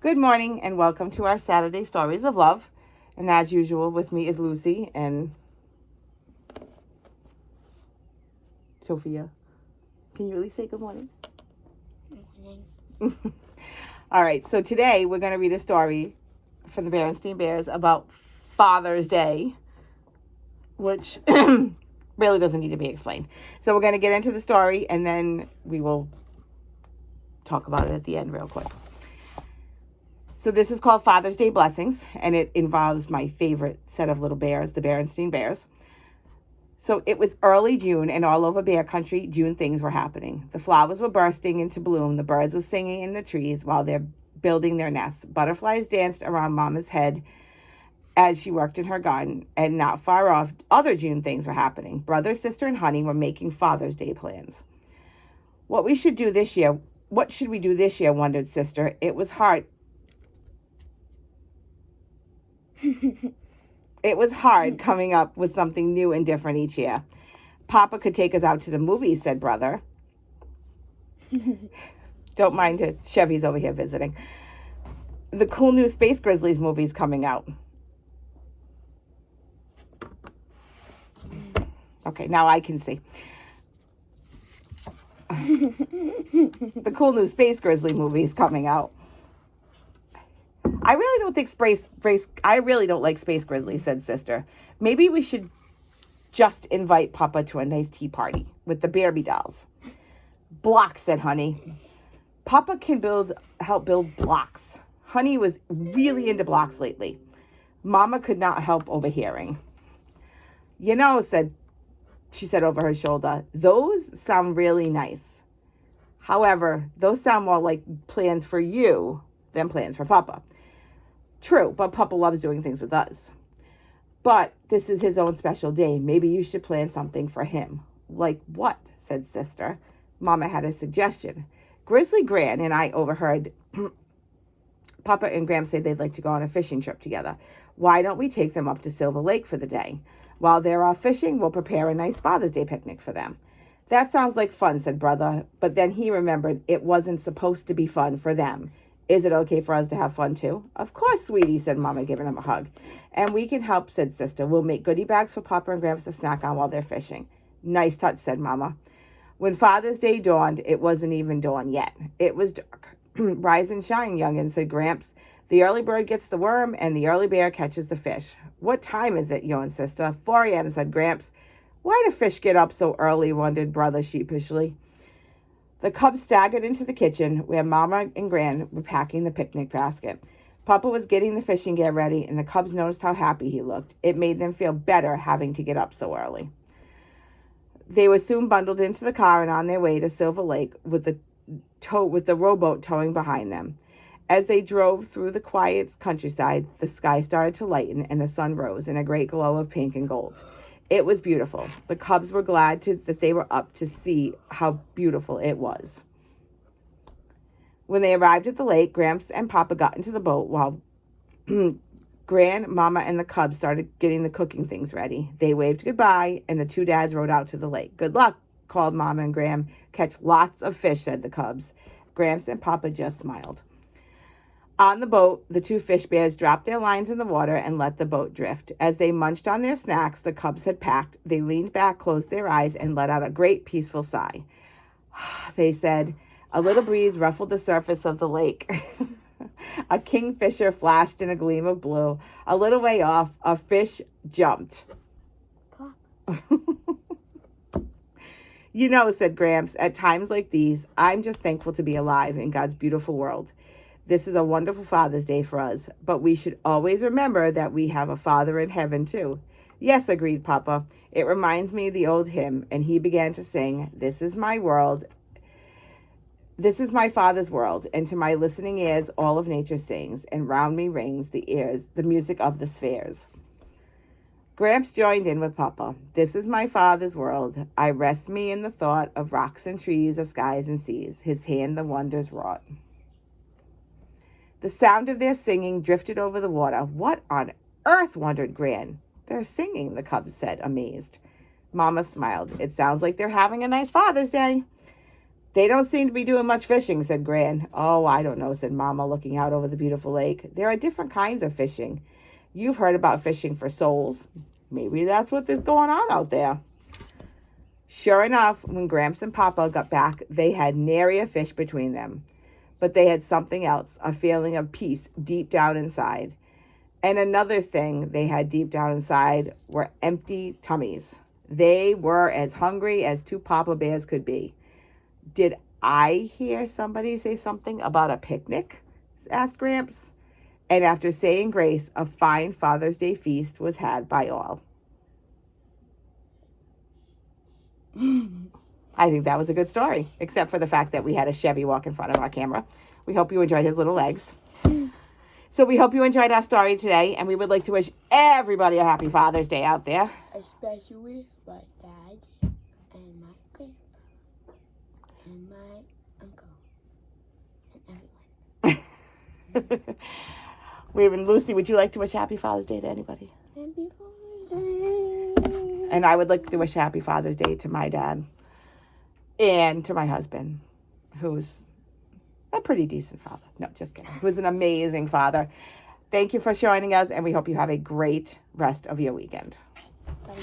Good morning and welcome to our Saturday Stories of Love. And as usual, with me is Lucy and Sophia. Can you really say good morning? Good morning. All right, so today we're going to read a story from the Berenstain Bears about Father's Day, which really doesn't need to be explained. So we're going to get into the story and then we will talk about it at the end real quick. So this is called Father's Day Blessings, and it involves my favorite set of little bears, the Berenstain Bears. So it was early June, and all over bear country, June things were happening. The flowers were bursting into bloom. The birds were singing in the trees while they're building their nests. Butterflies danced around Mama's head as she worked in her garden, and not far off, other June things were happening. Brother, sister, and Honey were making Father's Day plans. What should we do this year, wondered Sister. It was hard. It was hard coming up with something new and different each year. Papa could take us out to the movies, said Brother. Don't mind it. Chevy's over here visiting. The cool new Space Grizzlies movie's coming out. Okay, now I can see. The cool new Space Grizzly movie's coming out. I really don't like Space Grizzlies, said Sister. Maybe we should just invite Papa to a nice tea party with the Barbie dolls. Blocks, said Honey. Papa can help build blocks. Honey was really into blocks lately. Mama could not help overhearing. You know, she said over her shoulder, those sound really nice. However, those sound more like plans for you than plans for Papa. True, but Papa loves doing things with us. But this is his own special day. Maybe you should plan something for him. Like what? Said Sister. Mama had a suggestion. Grizzly Gran and I overheard Papa and Gram say they'd like to go on a fishing trip together. Why don't we take them up to Silver Lake for the day? While they're off fishing, we'll prepare a nice Father's Day picnic for them. That sounds like fun, said Brother. But then he remembered it wasn't supposed to be fun for them. Is it okay for us to have fun too? Of course, sweetie, said Mama, giving him a hug. And we can help, said Sister. We'll make goodie bags for Papa and Gramps to snack on while they're fishing. Nice touch, said Mama. When Father's Day dawned, it wasn't even dawn yet. It was dark. Rise and shine, youngin', said Gramps. The early bird gets the worm, and the early bear catches the fish. What time is it, you and Sister? 4 a.m., said Gramps. Why do fish get up so early, wondered Brother sheepishly. The cubs staggered into the kitchen where Mama and Gran were packing the picnic basket. Papa was getting the fishing gear ready, and the cubs noticed how happy he looked. It made them feel better having to get up so early. They were soon bundled into the car and on their way to Silver Lake with the rowboat towing behind them. As they drove through the quiet countryside, the sky started to lighten and the sun rose in a great glow of pink and gold. It was beautiful. The cubs were glad that they were up to see how beautiful it was. When they arrived at the lake, Gramps and Papa got into the boat while Gran, Mama, and the cubs started getting the cooking things ready. They waved goodbye, and the two dads rowed out to the lake. Good luck, called Mama and Gram. Catch lots of fish, said the cubs. Gramps and Papa just smiled. On the boat, the two fish bears dropped their lines in the water and let the boat drift. As they munched on their snacks the cubs had packed, they leaned back, closed their eyes, and let out a great peaceful sigh. They said. A little breeze ruffled the surface of the lake. A kingfisher flashed in a gleam of blue. A little way off, a fish jumped. You know, said Gramps, at times like these, I'm just thankful to be alive in God's beautiful world. This is a wonderful Father's Day for us, but we should always remember that we have a Father in heaven, too. Yes, agreed Papa. It reminds me of the old hymn, and he began to sing, This is my world. This is my Father's world, and to my listening ears all of nature sings, and round me rings the music of the spheres. Gramps joined in with Papa. This is my Father's world. I rest me in the thought of rocks and trees, of skies and seas, his hand the wonders wrought. The sound of their singing drifted over the water. What on earth, wondered Gran. They're singing, the cubs said, amazed. Mama smiled. It sounds like they're having a nice Father's Day. They don't seem to be doing much fishing, said Gran. Oh, I don't know, said Mama, looking out over the beautiful lake. There are different kinds of fishing. You've heard about fishing for souls. Maybe that's what is going on out there. Sure enough, when Gramps and Papa got back, they had nary a fish between them. But they had something else, a feeling of peace deep down inside. And another thing they had deep down inside were empty tummies. They were as hungry as two Papa Bears could be. Did I hear somebody say something about a picnic? Asked Gramps. And after saying grace, a fine Father's Day feast was had by all. I think that was a good story, except for the fact that we had a Chevy walk in front of our camera. We hope you enjoyed his little legs. So we hope you enjoyed our story today, and we would like to wish everybody a happy Father's Day out there. Especially my dad and my grandpa and my uncle and everyone. Lucy, would you like to wish happy Father's Day to anybody? Happy Father's Day. And I would like to wish happy Father's Day to my dad and to my husband, who's a pretty decent father. No, just kidding. Who's an amazing father. Thank you for joining us, and we hope you have a great rest of your weekend. Bye.